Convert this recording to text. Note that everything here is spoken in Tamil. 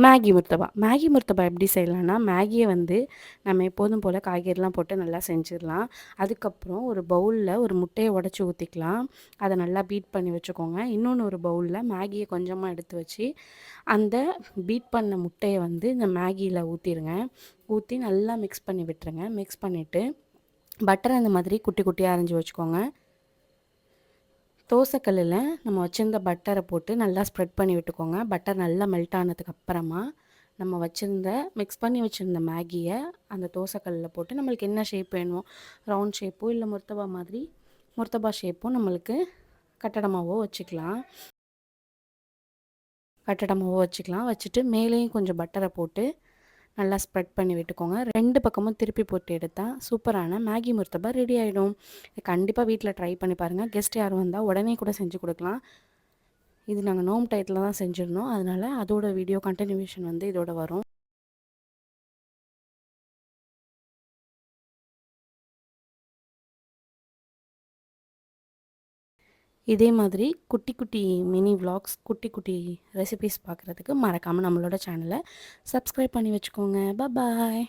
மேகி முர்த்தபா எப்படி செய்யலான்னா, மேகியை வந்து நம்ம எப்போதும் போல் காய்கறிலாம் போட்டு நல்லா செஞ்சிடலாம். அதுக்கப்புறம் ஒரு பவுலில் ஒரு முட்டையை உடச்சி ஊற்றிக்கலாம். அதை நல்லா பீட் பண்ணி வச்சுக்கோங்க. இன்னொன்று ஒரு பவுலில் மேகியை கொஞ்சமாக எடுத்து வச்சு அந்த பீட் பண்ண முட்டையை வந்து இந்த மேகியில் ஊற்றிடுங்க. ஊற்றி நல்லா மிக்ஸ் பண்ணி விட்டுருங்க. மிக்ஸ் பண்ணிவிட்டு பட்டரை அந்த மாதிரி குட்டி குட்டியாக அரைஞ்சி வச்சுக்கோங்க. தோசைக்கல்லில் நம்ம வச்சுருந்த பட்டரை போட்டு நல்லா ஸ்ப்ரெட் பண்ணி விட்டுக்கோங்க. பட்டர் நல்லா மெல்ட் ஆனதுக்கு அப்புறமா நம்ம மிக்ஸ் பண்ணி வச்சுருந்த மேகியை அந்த தோசைக்கல்லில் போட்டு நம்மளுக்கு என்ன ஷேப் வேணுமோ, ரவுண்ட் ஷேப்போ இல்லை முர்த்தபா ஷேப்போ நம்மளுக்கு கட்டடமாவோ வச்சுக்கலாம். வச்சுட்டு மேலேயும் கொஞ்சம் பட்டரை போட்டு நல்லா ஸ்ப்ரெட் பண்ணி விட்டுக்கோங்க. 2 பக்கமும் திருப்பி போட்டு எடுத்தால் சூப்பரான மேகி முர்த்தபா ரெடி ஆகிடும். கண்டிப்பாக வீட்டில் ட்ரை பண்ணி பாருங்கள். கெஸ்ட் யாரும் வந்தால் உடனே கூட செஞ்சு கொடுக்கலாம். இது நாங்கள் நோம்பு டயத்தில் தான் செஞ்சுருந்தோம். அதனால் அதோட வீடியோ கண்டினியூஷன் வந்து இதோட வரும். இதே மாதிரி குட்டி குட்டி மினி விலாக்ஸ், குட்டி குட்டி ரெசிபீஸ் பார்க்குறதுக்கு மறக்காமல் நம்மளோட சேனலை சப்ஸ்கிரைப் பண்ணி வச்சுக்கோங்க. பாய்.